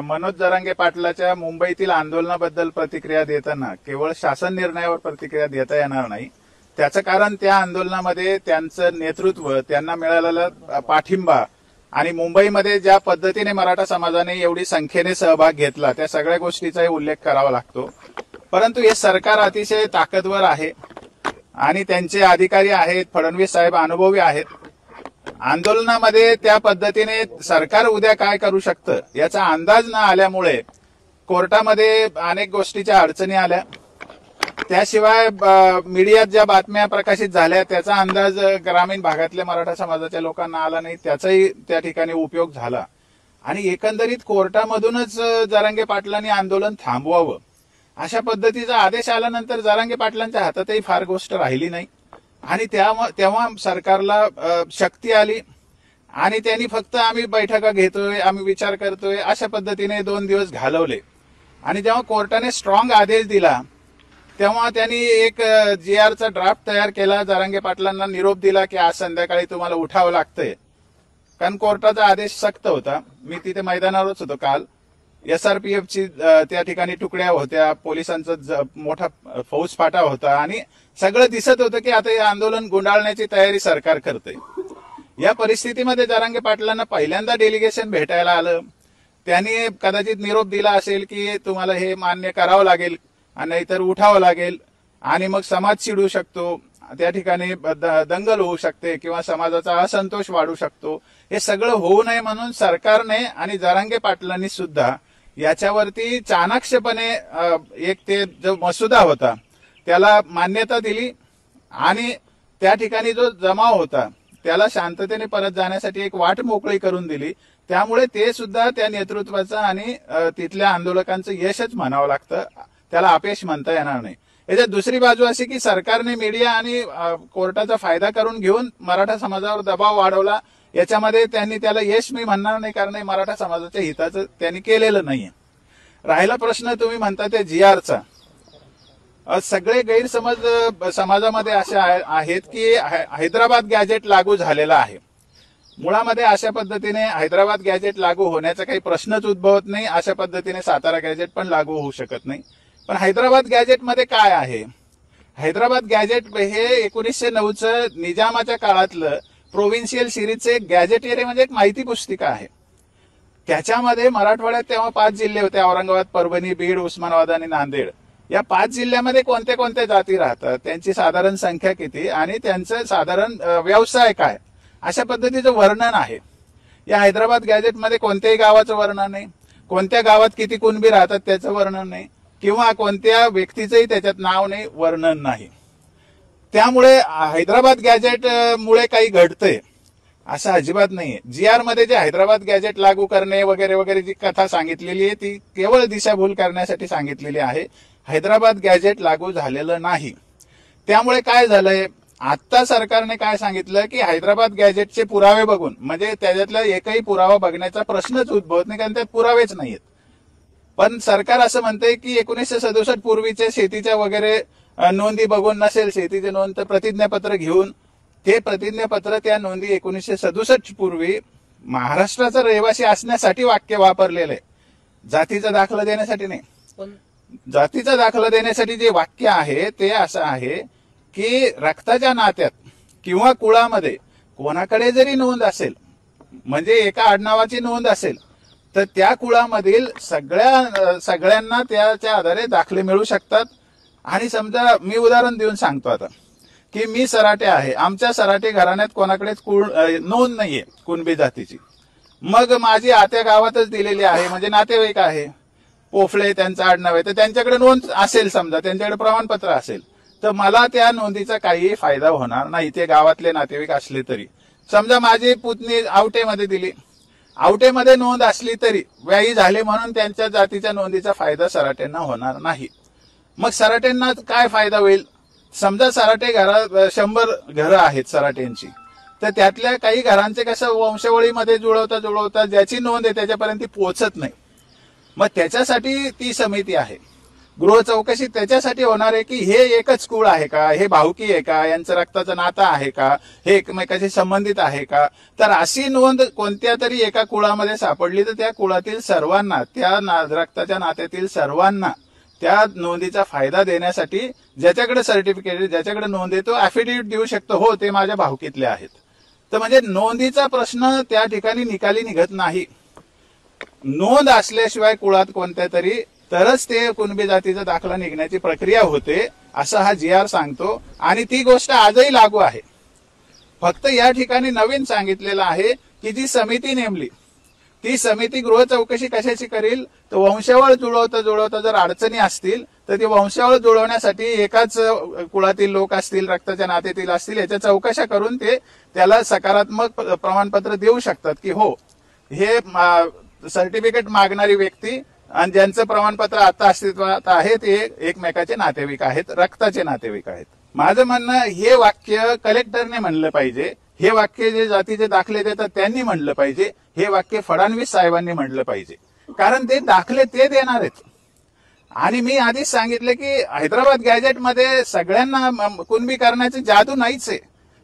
मनोज जरांगे पाटलाच्या मुंबईतील आंदोलनाबद्दल प्रतिक्रिया देताना केवळ शासन निर्णयावर प्रतिक्रिया देता येणार नाही। त्याचं कारण त्या आंदोलनामध्ये त्यांचं नेतृत्व, त्यांना मिळालेला पाठिंबा आणि मुंबईमध्ये ज्या पद्धतीने मराठा समाजाने एवढी संख्येने सहभाग घेतला त्या सगळ्या गोष्टीचाही उल्लेख करावा लागतो। परंतु हे सरकार अतिशय ताकदवर आहे आणि त्यांचे अधिकारी आहेत, फडणवीस साहेब अनुभवी आहेत। आंदोलनामध्ये त्या पद्धतीने सरकार उद्या काय करू शकतं याचा अंदाज न आल्यामुळे कोर्टामध्ये अनेक गोष्टीच्या अडचणी आल्या। त्याशिवाय मीडियात ज्या बातम्या प्रकाशित झाल्या त्याचा अंदाज ग्रामीण भागातल्या मराठा समाजाच्या लोकांना आला नाही, त्याचाही त्या ठिकाणी उपयोग झाला आणि एकंदरीत कोर्टामधूनच जरांगे पाटलांनी आंदोलन थांबवावं अशा पद्धतीचा आदेश आल्यानंतर जरांगे पाटलांच्या हातातही फार गोष्ट राहिली नाही आणि तेव्हा सरकारला शक्ती आली आणि त्यांनी फक्त आम्ही बैठका घेतोय, आम्ही विचार करतोय अशा पद्धतीने 2 दिवस घालवले आणि जेव्हा कोर्टाने स्ट्रॉंग आदेश दिला तेव्हा त्यांनी एक GR चा ड्राफ्ट तयार केला, जरांगे पाटलांना निरोप दिला की आज संध्याकाळी तुम्हाला उठावं लागतंय, कारण कोर्टाचा आदेश सक्त होता। मी तिथे मैदानावरच होतो काल। SRPF ची त्या ठिकाणी तुकड्या होत्या, पोलिसांचा मोठा फौजफाटा होता आणि सगळं दिसत होतं की आता हे आंदोलन गुंडाळण्याची तयारी सरकार करते। या परिस्थितीमध्ये जरांगे पाटलांना पहिल्यांदा डेलिगेशन भेटायला आलं, त्यांनी कदाचित निरोप दिला असेल की तुम्हाला हे मान्य करावं लागेल नाहीतर उठावं लागेल आणि मग समाज चिडू शकतो, त्या ठिकाणी दंगल होऊ शकते किंवा समाजाचा असंतोष वाढू शकतो। हे सगळं होऊ नये म्हणून सरकारने आणि जरांगे पाटलांनी सुद्धा याच्यावरती चाणाक्षपणे एक ते जो मसुदा होता त्याला मान्यता दिली आणि त्या ठिकाणी जो जमाव होता त्याला शांततेने परत जाण्यासाठी एक वाट मोकळी करून दिली। त्यामुळे ते सुद्धा त्या नेतृत्वाचं आणि तिथल्या आंदोलकांचं यशच म्हणावं लागतं, त्याला अपयश म्हणता येणार नाही। याच्यात दुसरी बाजू अशी की सरकारने मीडिया आणि कोर्टाचा फायदा करून घेऊन मराठा समाजावर दबाव वाढवला। याच्यामध्ये त्यांनी त्याला यश मी म्हणणार नाही, कारण मराठा समाजाच्या हिताचं त्यांनी केलेलं नाहीये। राहिला प्रश्न तुम्ही म्हणता त्या GR चा, सगळे गैरसमज समाजामध्ये असे आहेत की हैदराबाद गॅजेट लागू झालेला आहे। मुळामध्ये अशा पद्धतीने हैदराबाद गॅजेट लागू होण्याचा काही प्रश्नच उद्भवत नाही, अशा पद्धतीने सातारा गॅजेट पण लागू होऊ शकत नाही। पण हैदराबाद गॅजेट मध्ये काय आहे? हैदराबाद गॅजेट हे 1909चं निजामाच्या काळातलं प्रोव्हिन्शियल सिरीजचं एक गॅजेटेरी म्हणजे एक माहिती पुस्तिका आहे। त्याच्यामध्ये मराठवाड्यात तेव्हा 5 जिल्हे होते, औरंगाबाद, परभणी, बीड, उस्मानाबाद आणि नांदेड। या 5 जिल्ह्यामध्ये कोणत्या कोणत्या जाती राहतात, त्यांची साधारण संख्या किती आणि त्यांचं साधारण व्यवसाय काय, अशा पद्धतीचं वर्णन आहे। या हैदराबाद गॅजेटमध्ये कोणत्याही गावाचं वर्णन नाही, कोणत्या गावात किती कुणबी राहतात त्याचं वर्णन नाही किंवा कोणत्या व्यक्तीचंही त्याच्यात नाव नाही, वर्णन नाही। त्यामुळे हैदराबाद गॅजेट मुळे काही घडतंय असं अजिबात नाहीये। GR मध्ये जे हैदराबाद गॅजेट लागू करणे वगैरे वगैरे जी कथा सांगितलेली आहे ती केवळ दिशाभूल करण्यासाठी सांगितलेली आहे। हैदराबाद गॅजेट लागू झालेलं नाही। त्यामुळे काय झालंय, आता सरकारने काय सांगितलं की हैदराबाद गॅजेटचे पुरावे बघून, म्हणजे त्याच्यातला एकही पुरावा बघण्याचा प्रश्नच उद्भवत नाही कारण त्यात पुरावेच नाहीयेत। पण सरकार असं म्हणतंय की 1967 पूर्वीच्या शेतीच्या वगैरे नोंदी बघून नसेल, शेतीची नोंद तर प्रतिज्ञापत्र घेऊन ते प्रतिज्ञापत्र त्या नोंदी 1967 पूर्वी महाराष्ट्राचा रहिवासी असण्यासाठी वाक्य वापरलेलं आहे, जातीचा दाखला देण्यासाठी नाही। जातीचा दाखला देण्यासाठी जे वाक्य आहे ते असं आहे की रक्ताच्या नात्यात किंवा कुळामध्ये कोणाकडे जरी नोंद असेल, म्हणजे एका आडनावाची नोंद असेल तर त्या कुळामधील सगळ्यांना त्याच्या आधारे दाखले मिळू शकतात। आणि समजा मी उदाहरण देऊन सांगतो आता की मी सराटे आहे, आमच्या सराटे घराण्यात कोणाकडेच नोंद नाहीये कुणबी जातीची, मग माझी आत्या गावातच दिलेली आहे, म्हणजे नातेवाईक आहे, पोफळे त्यांचं आडनाव आहे, तर त्यांच्याकडे नोंद असेल, समजा त्यांच्याकडे प्रमाणपत्र असेल, तर मला त्या नोंदीचा काही फायदा होणार नाही, ते गावातले नातेवाईक असले तरी। समजा माझी पुतणी आवटेमध्ये दिली, आवटेमध्ये नोंद असली तरी व्यायी झाले म्हणून त्यांच्या जातीच्या नोंदीचा फायदा सराट्यांना होणार नाही। मग सराट्यांना काय फायदा होईल? समजा सराटे घरात 100 घरं आहेत सराट्यांची, तर त्यातल्या काही घरांचे कसं वंशावळीमध्ये जुळवता ज्याची नोंद आहे त्याच्यापर्यंत ती पोहोचत नाही, मग त्याच्यासाठी ती समिती आहे। गृह चौकशी त्याच्यासाठी होणार आहे की हे एकच कुळ आहे का, हे भावकी आहे का, यांचं रक्ताचं नातं आहे का, हे एकमेकाशी संबंधित आहे का. तर अशी नोंद कोणत्या तरी एका कुळामध्ये सापडली तर त्या कुळातील सर्वांना, त्या रक्ताच्या नात्यातील सर्वांना त्या नोंदीचा फायदा देण्यासाठी ज्याच्याकडे सर्टिफिकेट, ज्याच्याकडे नोंद आहे तो ऍफिडेव्हिट देऊ शकतो, हो ते माझ्या भावकीतले आहेत. तर म्हणजे नोंदीचा प्रश्न त्या ठिकाणी निकाली निघत नाही. नोंद असल्याशिवाय कुळात कोणत्या तरी तरच ते कुणबी जातीचा दाखला निघण्याची प्रक्रिया होते असं हा GR सांगतो. आणि ती गोष्ट आजही लागू आहे. फक्त या ठिकाणी नवीन सांगितलेलं आहे की जी समिती नेमली ती समिती गृह चौकशी कशाची करील, तर वंशावळ जुळवता जुळवता जर अडचणी असतील तर ती वंशावळ जुळवण्यासाठी एकाच कुळातील लोक असतील, रक्ताच्या नात्यातील असतील, याच्या चौकशा करून ते त्याला सकारात्मक प्रमाणपत्र देऊ शकतात की हो हे सर्टिफिकेट मागणारी व्यक्ती आणि ज्यांचं प्रमाणपत्र आता अस्तित्वात आहे ते एकमेकाचे नातेवाईक आहेत, रक्ताचे नातेवाईक आहेत. माझं म्हणणं हे वाक्य कलेक्टरने म्हणलं पाहिजे, हे वाक्य जे जातीचे दाखले देतात त्यांनी म्हणलं पाहिजे, हे वाक्य फडणवीस साहेबांनी म्हणलं पाहिजे. कारण ते दाखले ते देणार आहेत. आणि मी आधीच सांगितलं की हैदराबाद गॅजेटमध्ये सगळ्यांना कुणबी करण्याची जादू नाहीच आहे,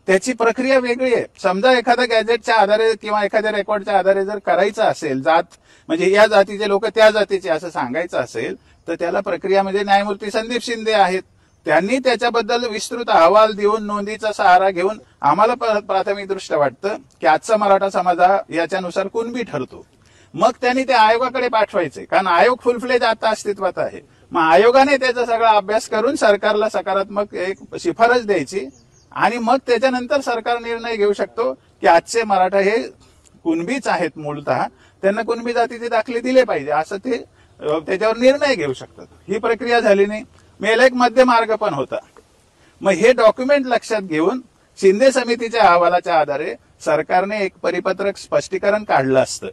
त्याची प्रक्रिया वेगळी आहे. समजा एखाद्या गॅजेटच्या आधारे किंवा एखाद्या रेकॉर्डच्या आधारे जर करायचं असेल, जात म्हणजे या जातीचे लोक त्या जातीचे असं सांगायचं असेल तर त्याला प्रक्रिया म्हणजे न्यायमूर्ती संदीप शिंदे आहेत, त्यांनी त्याच्याबद्दल विस्तृत अहवाल देऊन नोंदीचा सहारा घेऊन आम्हाला प्राथमिकदृष्ट्या वाटतं की आजचा मराठा समाज हा याच्यानुसार कुणबी ठरतो. मग त्यांनी ते आयोगाकडे पाठवायचे, कारण आयोग फुलफ्लेज आता अस्तित्वात आहे. मग आयोगाने त्याचा सगळा अभ्यास करून सरकारला सकारात्मक एक शिफारस द्यायची आणि मग त्याच्यानंतर सरकार निर्णय घेऊ शकतो की आजचे मराठा हे कुणबीच आहेत, मूलतः त्यांना कुणबी जातीचे दाखले दिले पाहिजे असं ते त्याच्यावर निर्णय घेऊ शकतात. ही प्रक्रिया झाली नाही. मेला एक मध्य मार्ग पण होता. मग हे डॉक्युमेंट लक्षात घेऊन शिंदे समितीच्या अहवालाच्या आधारे सरकारने एक परिपत्रक स्पष्टीकरण काढलं असतं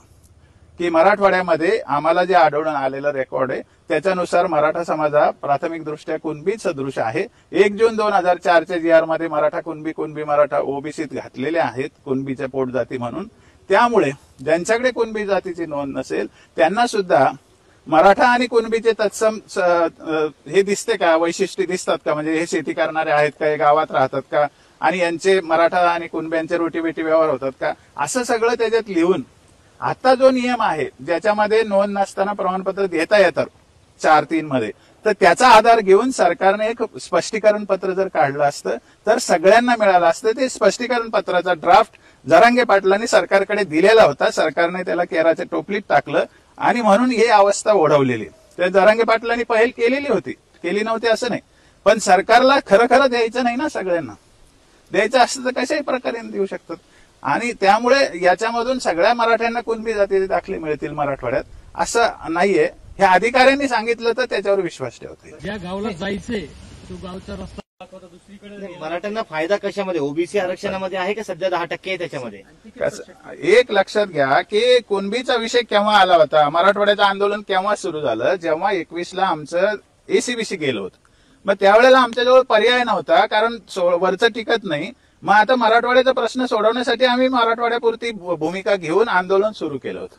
की मराठवाड्यामध्ये आम्हाला जे आढळून आलेलं रेकॉर्ड आहे त्याच्यानुसार मराठा समाज हा प्राथमिकदृष्ट्या कुणबी सदृश आहे. 1 जून 2004च्या GR मध्ये मराठा कुणबी मराठा ओबीसीत घातलेले आहेत कुणबीच्या पोटजाती म्हणून. त्यामुळे ज्यांच्याकडे कुणबी जातीची नोंद नसेल त्यांना सुद्धा मराठा आणि कुणबीचे तत्सम हे दिसते का, वैशिष्ट्य दिसतात का, म्हणजे हे शेती करणारे आहेत का, हे गावात राहतात का, आणि यांचे मराठा आणि कुणब्यांचे रोटीबेटी व्यवहार होतात का, असं सगळं त्याच्यात लिहून आता जो नियम आहे ज्याच्यामध्ये नोंद नसताना प्रमाणपत्र देता येतात 4(3) मध्ये, तर त्याचा आधार घेऊन सरकारने एक स्पष्टीकरण पत्र जर काढलं असतं तर सगळ्यांना मिळालं असतं. ते स्पष्टीकरण पत्राचा ड्राफ्ट जरांगे पाटलांनी सरकारकडे दिलेला होता, सरकारने त्याला केराच्या टोपलीत टाकलं आणि म्हणून ही अवस्था ओढवलेली. त्या जरांगे पाटलांनी पहिल केलेली होती, केली नव्हती असं नाही, पण सरकारला खरं खरं द्यायचं नाही ना, सगळ्यांना द्यायचं असतं तर कशाही प्रकारे देऊ शकतात. आणि त्यामुळे याच्यामधून सगळ्या मराठ्यांना कुणबी जातीचे दाखले मिळतील मराठवाड्यात असं नाहीये. हे अधिकाऱ्यांनी सांगितलं तर त्याच्यावर विश्वास ठेवते. ज्या गावाला जायचंय तो गावचा रस्ता दाखवता दुसरीकडे. मराठ्यांना फायदा कशामध्ये, ओबीसी आरक्षणामध्ये आहे का सध्या 10% आहे त्याच्यामध्ये? एक लक्षात घ्या की कुणबीचा विषय केव्हा आला होता, मराठवाड्याचं आंदोलन केव्हा सुरू झालं, जेव्हा 21ला आमचं एसीबीसी गेलं होतं. मग त्यावेळेला आमच्याजवळ पर्याय नव्हता, कारण वरचं टिकत नाही. मग आता मराठवाड्याचा प्रश्न सोडवण्यासाठी आम्ही मराठवाड्यापुरती भूमिका घेऊन आंदोलन सुरू केलं होतं.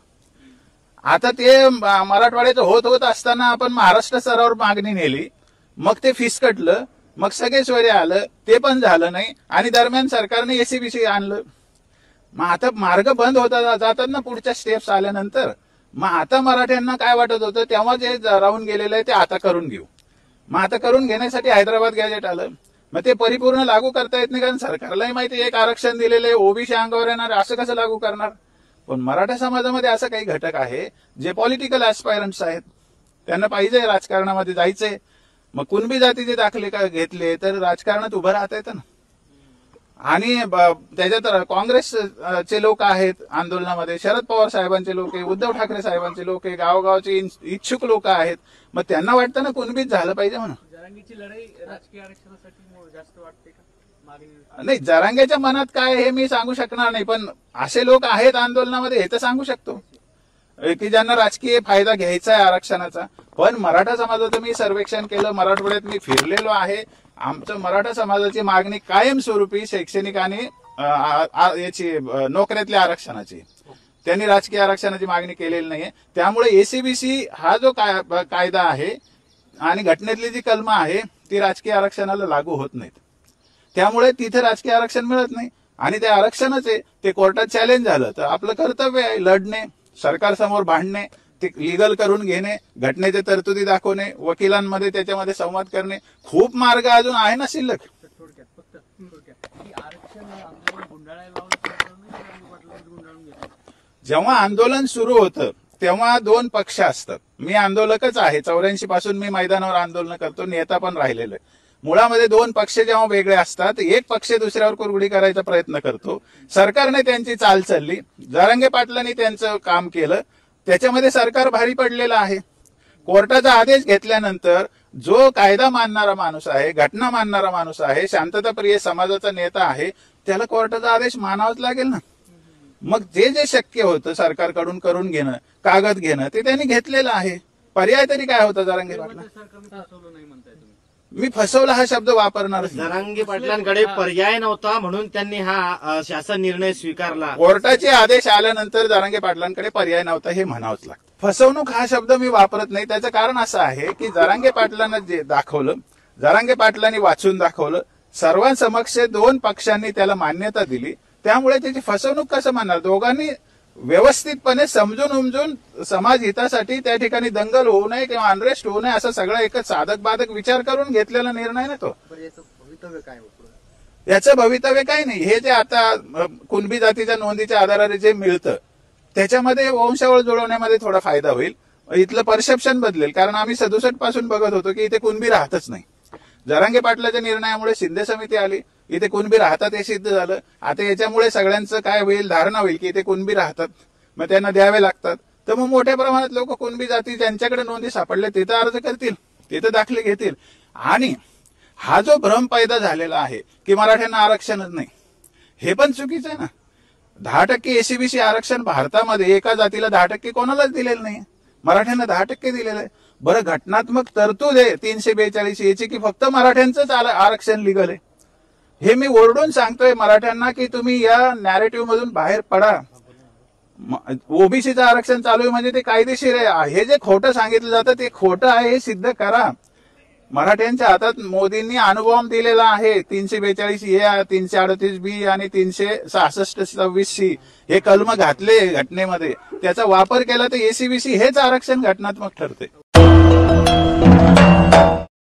आता ते मराठवाड्याचं होत असताना आपण महाराष्ट्र स्तरावर मागणी नेली, मग ते फिसकटलं, मग सगळे सोयरे आलं, ते पण झालं नाही आणि दरम्यान सरकारने एसीबीसी आणलं. मग आता मार्ग बंद होता जातात ना पुढच्या स्टेप्स आल्यानंतर. मग आता मराठ्यांना काय वाटत होतं तेव्हा जे राहून गेलेलं आहे ते आता करून घेऊ. मग आता करून घेण्यासाठी हैदराबाद गॅजेट आलं. मग ते परिपूर्ण लागू करता येत नाही, कारण सरकारलाही माहिती एक आरक्षण दिलेलं आहे, ओबीसी अंगावर येणार, असं कसं लागू करणार. पण मराठा समाजामध्ये असं काही घटक आहे जे पॉलिटिकल ऍस्पायरंट्स आहेत, त्यांना पाहिजे राजकारणामध्ये जायचंय. मग कुणबी जातीचे दाखले घेतले तर राजकारणात उभं राहता येतं ना. आणि त्याच्यात काँग्रेसचे लोक आहेत आंदोलनामध्ये, शरद पवार साहेबांचे लोक आहे, उद्धव ठाकरे साहेबांचे लोक आहे, गावगावचे इच्छुक लोक आहेत. मग त्यांना वाटतं ना कुणबीच झालं पाहिजे म्हणून. जरांगीची लढाई राजकीय आरक्षणासाठी जास्त वाटते का? नाही, जरांगेच्या मनात काय हे मी सांगू शकणार नाही, पण असे लोक आहेत आंदोलनामध्ये हे तर सांगू शकतो की ज्यांना राजकीय फायदा घ्यायचा आहे आरक्षणाचा. पण मराठा समाजाचं मी सर्वेक्षण केलं, मराठवाड्यात मी फिरलेलो आहे. आमचं मराठा समाजाची मागणी कायमस्वरूपी शैक्षणिक आणि याची नोकऱ्यातल्या आरक्षणाची, त्यांनी राजकीय आरक्षणाची मागणी केलेली नाहीये. त्यामुळे एसीबीसी हा जो कायदा आहे आणि घटनेतली जी कलमं आहे ती राजकीय आरक्षणाला लागू होत नाहीत. त्यामुळे तिथे राजकीय आरक्षण मिळत नाही आणि ते आरक्षणच आहे ते कोर्टात चॅलेंज झालं तर आपलं कर्तव्य आहे लढणे, सरकारसमोर भांडणे, ते लिगल करून घेणे, घटनेचे तरतुदी दाखवणे, वकिलांमध्ये त्याच्यामध्ये संवाद करणे. खूप मार्ग अजून आहे ना शिल्लक. की आरक्षण आंदोलन गुंडाळायला लावलं सरकारने की जरांगे पाटलांनी गुंडाळून घेतलं? जेव्हा आंदोलन सुरू होतं तेव्हा दोन पक्ष असतात. मी आंदोलकच आहे, 84 पासून मी मैदानावर आंदोलन करतो, नेता पण राहिलेलो आहे. मुळामध्ये दोन पक्ष जेव्हा वेगळे असतात, एक पक्ष दुसऱ्यावर कुरघोडी करायचा प्रयत्न करतो. सरकारने त्यांची चाल चालली, जरांगे पाटलांनी त्यांचं काम केलं, त्याच्यामध्ये सरकार भारी पडलेलं आहे. कोर्टाचा आदेश घेतल्यानंतर जो कायदा मानणारा माणूस आहे, घटना मानणारा माणूस आहे, शांतताप्रिय समाजाचा नेता आहे, त्याला कोर्टाचा आदेश मानावाच लागेल ना. मग जे जे शक्य होतं सरकारकडून करून घेणं, कागद घेणं, ते त्यांनी घेतलेलं आहे. पर्याय तरी काय होता जरांगे पाटला? सरकारने फसवलं नाही म्हणताय तुम्ही? मी फसवला हा शब्द वापरणार. जरांगे पाटलांकडे पर्याय नव्हता म्हणून त्यांनी हा शासन निर्णय स्वीकारला. कोर्टाचे आदेश आल्यानंतर जरांगे पाटलांकडे पर्याय नव्हता हे म्हणावंच लागतं. फसवणूक हा शब्द मी वापरत नाही. त्याचं कारण असं आहे की जरांगे पाटलांना जे दाखवलं, जरांगे पाटलांनी वाचून दाखवलं, सर्वांसमक्ष दोन पक्षांनी त्याला मान्यता दिली, त्यामुळे त्याची फसवणूक कसं म्हणणार? दोघांनी व्यवस्थितपणे समजून उमजून समाज हितासाठी त्या ठिकाणी दंगल होऊ नये किंवा अनरेस्ट होऊ नये असा सगळा एकच साधक बाधक विचार करून घेतलेला निर्णय ना तो. भवितव्य काय याचं भवितव्य काही नाही. हे जे आता कुणबी जातीच्या नोंदीच्या आधाराने जे मिळतं त्याच्यामध्ये वंशावळ जुळवण्यामध्ये थोडा फायदा होईल. इथलं परसेप्शन बदलेल, कारण आम्ही 67 पासून बघत होतो की इथे कुणबी राहतच नाही. जरांगे पाटलाच्या निर्णयामुळे शिंदे समिती आली, इथे कुणबी राहतात हे सिद्ध झालं. आता याच्यामुळे सगळ्यांचं काय होईल, धारणा होईल की इथे कुणबी राहतात, मग त्यांना द्यावे लागतात. तर मग मोठ्या प्रमाणात लोक कुणबी जाती ज्यांच्याकडे नोंदी सापडल्या तिथं अर्ज करतील, तिथं दाखले घेतील. आणि हा जो भ्रम पैदा झालेला आहे की मराठ्यांना आरक्षणच नाही, हे पण चुकीचं आहे ना. 10% एसीबीसी आरक्षण भारतामध्ये एका जातीला 10% कोणालाच दिलेलं नाही, मराठ्यांना 10% दिलेलं आहे. बरं, घटनात्मक तरतूद आहे 342 याची की फक्त मराठ्यांचंच आरक्षण लिगल आहे. हे मी ओरडून सांगतोय मराठ्यांना की तुम्ही या नॅरेटिव्ह मधून बाहेर पडा. ओबीसीचं आरक्षण चालू आहे म्हणजे ते कायदेशीर आहे. हे जे खोटं सांगितलं जातं ते खोटं आहे हे सिद्ध करा. मराठ्यांच्या हातात मोदींनी अनुभव दिलेला आहे. 342 ए, 338 बी आणि 366-26C हे कलम घातले घटनेमध्ये, त्याचा वापर केला तर एसीबीसी हेच आरक्षण घटनात्मक ठरते.